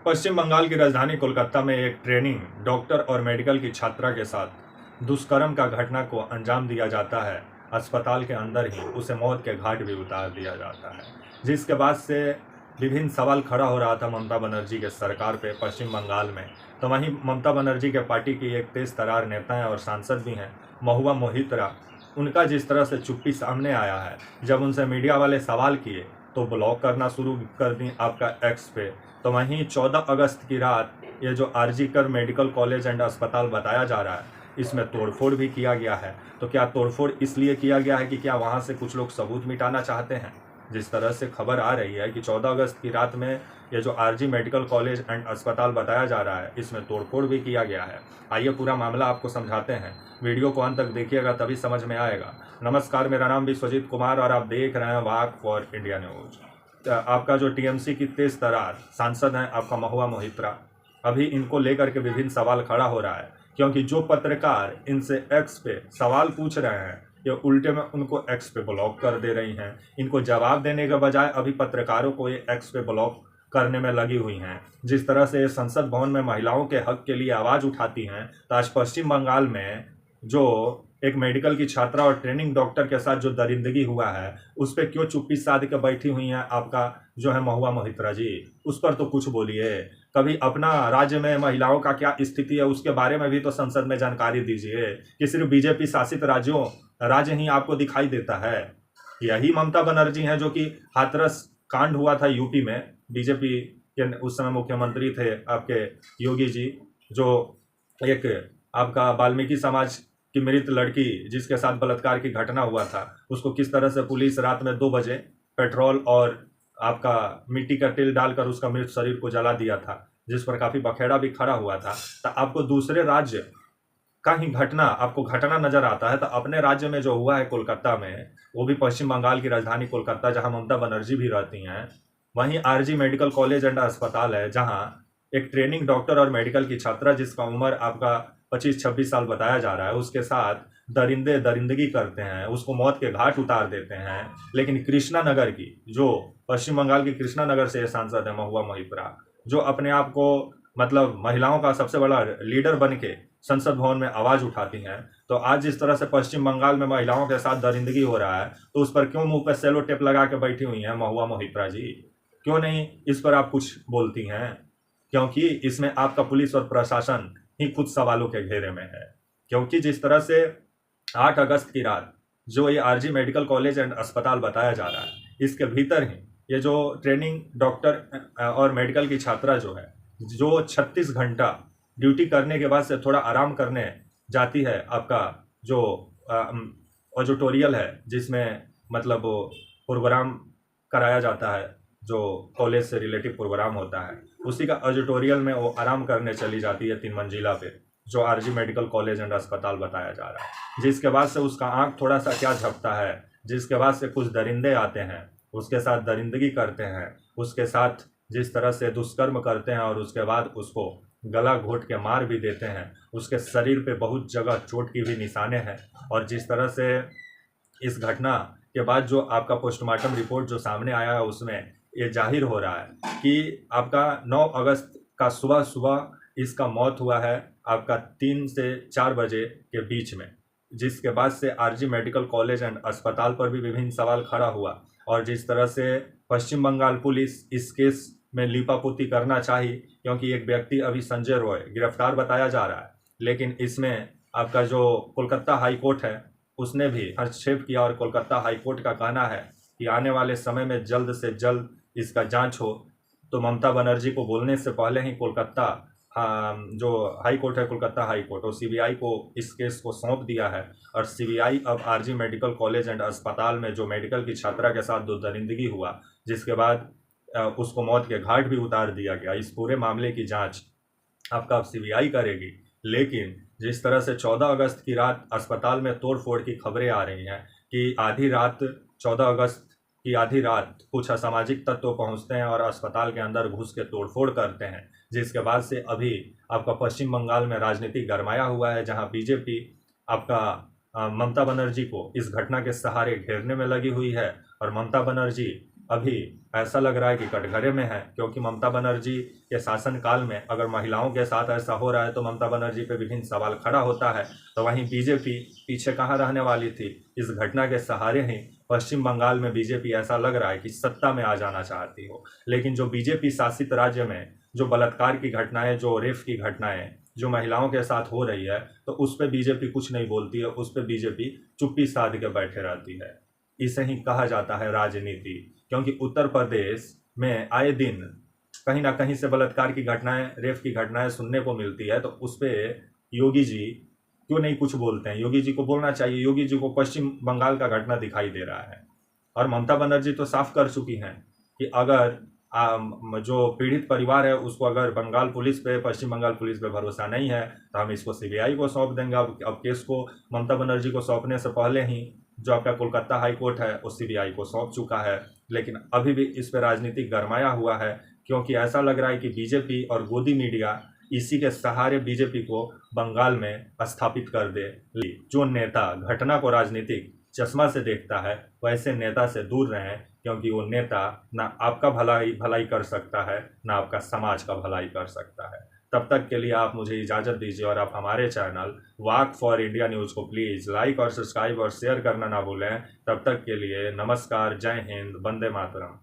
पश्चिम बंगाल की राजधानी कोलकाता में एक ट्रेनिंग डॉक्टर और मेडिकल की छात्रा के साथ दुष्कर्म का घटना को अंजाम दिया जाता है। अस्पताल के अंदर ही उसे मौत के घाट भी उतार दिया जाता है, जिसके बाद से विभिन्न सवाल खड़ा हो रहा था ममता बनर्जी के सरकार पे पश्चिम बंगाल में। तो वहीं ममता बनर्जी के पार्टी की एक तेज तरार नेता हैं और सांसद भी हैं, महुआ मोहित्रा। उनका जिस तरह से चुप्पी सामने आया है, जब उनसे मीडिया वाले सवाल किए तो ब्लॉक करना शुरू कर दी आपका एक्स पे। तो वहीं 14 अगस्त की रात ये जो आरजीकर मेडिकल कॉलेज एंड अस्पताल बताया जा रहा है, इसमें तोड़फोड़ भी किया गया है। तो क्या तोड़फोड़ इसलिए किया गया है कि क्या वहाँ से कुछ लोग सबूत मिटाना चाहते हैं? जिस तरह से खबर आ रही है कि 14 अगस्त की रात में ये जो आरजी मेडिकल कॉलेज एंड अस्पताल बताया जा रहा है, इसमें तोड़फोड़ भी किया गया है। आइए पूरा मामला आपको समझाते हैं, वीडियो को अंत तक देखिएगा तभी समझ में आएगा। नमस्कार, मेरा नाम विश्वजीत कुमार और आप देख रहे हैं वाक फॉर इंडिया न्यूज। आपका जो टीएमसी की तेज तरार सांसद हैं आपका महुआ मोहित्रा, अभी इनको लेकर के विभिन्न सवाल खड़ा हो रहा है, क्योंकि जो पत्रकार इनसे एक्स पे सवाल पूछ रहे हैं ये उल्टे में उनको एक्स पे ब्लॉक कर दे रही हैं। इनको जवाब देने के बजाय अभी पत्रकारों को ये एक्स पे ब्लॉक करने में लगी हुई हैं। जिस तरह से संसद भवन में महिलाओं के हक के लिए आवाज़ उठाती हैं, तो आज पश्चिम बंगाल में जो एक मेडिकल की छात्रा और ट्रेनिंग डॉक्टर के साथ जो दरिंदगी हुआ है, उस पर क्यों चुप्पी साध के बैठी हुई हैं आपका जो है महुआ मोहित्रा जी? उस पर तो कुछ बोलिए। कभी अपना राज्य में महिलाओं का क्या स्थिति है उसके बारे में भी तो संसद में जानकारी दीजिए, कि सिर्फ बीजेपी शासित राज्य ही आपको दिखाई देता है। यही ममता बनर्जी हैं जो कि हाथरस कांड हुआ था यूपी में, बीजेपी के उस समय मुख्यमंत्री थे आपके योगी जी, जो एक आपका वाल्मीकि समाज की मृत लड़की जिसके साथ बलात्कार की घटना हुआ था, उसको किस तरह से पुलिस रात में 2 बजे पेट्रोल और आपका मिट्टी का तेल डालकर उसका मृत शरीर को जला दिया था, जिस पर काफ़ी बखेड़ा भी खड़ा हुआ था। तो आपको दूसरे राज्य का ही घटना आपको घटना नजर आता है, तो अपने राज्य में जो हुआ है कोलकाता में, वो भी पश्चिम बंगाल की राजधानी कोलकाता जहां ममता बनर्जी भी रहती हैं, वहीं आरजी मेडिकल कॉलेज एंड अस्पताल है, जहां एक ट्रेनिंग डॉक्टर और मेडिकल की छात्रा जिसका उम्र आपका 25-26 साल बताया जा रहा है, उसके साथ दरिंदगी करते हैं, उसको मौत के घाट उतार देते हैं। लेकिन कृष्णा नगर की जो पश्चिम बंगाल की कृष्णा नगर से सांसद है महुआ मोहित्रा, जो अपने आप को मतलब महिलाओं का सबसे बड़ा लीडर बन के संसद भवन में आवाज उठाती हैं, तो आज जिस तरह से पश्चिम बंगाल में महिलाओं के साथ दरिंदगी हो रहा है, तो उस पर क्यों मुंह पर सेलो टेप लगा के बैठी हुई हैं महुआ मोहित्रा जी? क्यों नहीं इस पर आप कुछ बोलती हैं? क्योंकि इसमें आपका पुलिस और प्रशासन ही खुद सवालों के घेरे में है। क्योंकि जिस तरह से 8 अगस्त की रात जो ये आरजी मेडिकल कॉलेज एंड अस्पताल बताया जा रहा है, इसके भीतर ही ये जो ट्रेनिंग डॉक्टर और मेडिकल की छात्रा जो है, जो 36 घंटा ड्यूटी करने के बाद से थोड़ा आराम करने जाती है, आपका जो ऑडिटोरियल है जिसमें मतलब प्रोग्राम कराया जाता है, जो कॉलेज से रिलेटिव प्रोग्राम होता है, उसी का ऑडिटोरियल में वो आराम करने चली जाती है 3 मंजिला पे, जो आरजी मेडिकल कॉलेज एंड अस्पताल बताया जा रहा है। जिसके बाद से उसका आंख थोड़ा सा क्या झपता है, जिसके बाद से कुछ दरिंदे आते हैं, उसके साथ दरिंदगी करते हैं, उसके साथ जिस तरह से दुष्कर्म करते हैं और उसके बाद उसको गला घोट के मार भी देते हैं। उसके शरीर पे बहुत जगह चोट की भी निशाने हैं। और जिस तरह से इस घटना के बाद जो आपका पोस्टमार्टम रिपोर्ट जो सामने आया है, उसमें ये जाहिर हो रहा है कि आपका 9 अगस्त का सुबह सुबह इसका मौत हुआ है आपका 3 से 4 बजे के बीच में। जिसके बाद से आरजी मेडिकल कॉलेज एंड अस्पताल पर भी विभिन्न सवाल खड़ा हुआ, और जिस तरह से पश्चिम बंगाल पुलिस इस केस में लीपापोती करना चाहिए, क्योंकि एक व्यक्ति अभी संजय रॉय गिरफ्तार बताया जा रहा है, लेकिन इसमें आपका जो कोलकाता हाई कोर्ट है उसने भी हस्तक्षेप किया, और कोलकाता हाई कोर्ट का कहना है कि आने वाले समय में जल्द से जल्द इसका जांच हो। तो ममता बनर्जी को बोलने से पहले ही कोलकाता जो हाई कोर्ट है, कोलकाता हाई कोर्ट, और सीबीआई को इस केस को सौंप दिया है। और सीबीआई अब आरजी मेडिकल कॉलेज एंड अस्पताल में जो मेडिकल की छात्रा के साथ जो दरिंदगी हुआ, जिसके बाद उसको मौत के घाट भी उतार दिया गया, इस पूरे मामले की जांच आपका अब सीबीआई करेगी। लेकिन जिस तरह से 14 अगस्त की रात अस्पताल में तोड़फोड़ की खबरें आ रही हैं कि आधी रात 14 अगस्त की आधी रात कुछ असामाजिक तत्व पहुंचते हैं और अस्पताल के अंदर घुस के तोड़फोड़ करते हैं, जिसके बाद से अभी आपका पश्चिम बंगाल में राजनीति गरमाया हुआ है, जहां बीजेपी आपका ममता बनर्जी को इस घटना के सहारे घेरने में लगी हुई है। और ममता बनर्जी अभी ऐसा लग रहा है कि कटघरे में है, क्योंकि ममता बनर्जी के शासनकाल में अगर महिलाओं के साथ ऐसा हो रहा है तो ममता बनर्जी पे विभिन्न सवाल खड़ा होता है। तो वहीं बीजेपी पीछे कहाँ रहने वाली थी। इस घटना के सहारे ही पश्चिम बंगाल में बीजेपी ऐसा लग रहा है कि सत्ता में आ जाना चाहती हो। लेकिन जो बीजेपी शासित राज्य में जो बलात्कार की घटनाएं, जो रेप की घटनाएं जो महिलाओं के साथ हो रही है, तो उस पर बीजेपी कुछ नहीं बोलती है, उस पर बीजेपी चुप्पी साध के बैठे रहती है। इसे ही कहा जाता है राजनीति, क्योंकि उत्तर प्रदेश में आए दिन कहीं ना कहीं से बलात्कार की घटनाएं, रेप की घटनाएं सुनने को मिलती है। तो उस पर योगी जी क्यों नहीं कुछ बोलते हैं। योगी जी को बोलना चाहिए। योगी जी को पश्चिम बंगाल का घटना दिखाई दे रहा है, और ममता बनर्जी तो साफ कर चुकी हैं कि अगर जो पीड़ित परिवार है उसको अगर बंगाल पुलिस पे, पश्चिम बंगाल पुलिस पे भरोसा नहीं है तो हम इसको सीबीआई को सौंप देंगे। अब केस को ममता बनर्जी को सौंपने से पहले ही जो आपका कोलकाता हाई कोर्ट है वो सीबीआई को सौंप चुका है। लेकिन अभी भी इस पर राजनीतिक गरमाया हुआ है, क्योंकि ऐसा लग रहा है कि बीजेपी और गोदी मीडिया इसी के सहारे बीजेपी को बंगाल में स्थापित कर दे। जो नेता घटना को राजनीतिक चश्मा से देखता है वैसे नेता से दूर रहें, क्योंकि वो नेता ना आपका भलाई कर सकता है, ना आपका समाज का भलाई कर सकता है। तब तक के लिए आप मुझे इजाज़त दीजिए, और आप हमारे channel walk for India news को प्लीज़ लाइक और सब्सक्राइब और शेयर करना ना भूलें। तब तक के लिए नमस्कार, जय हिंद, वंदे मातरम।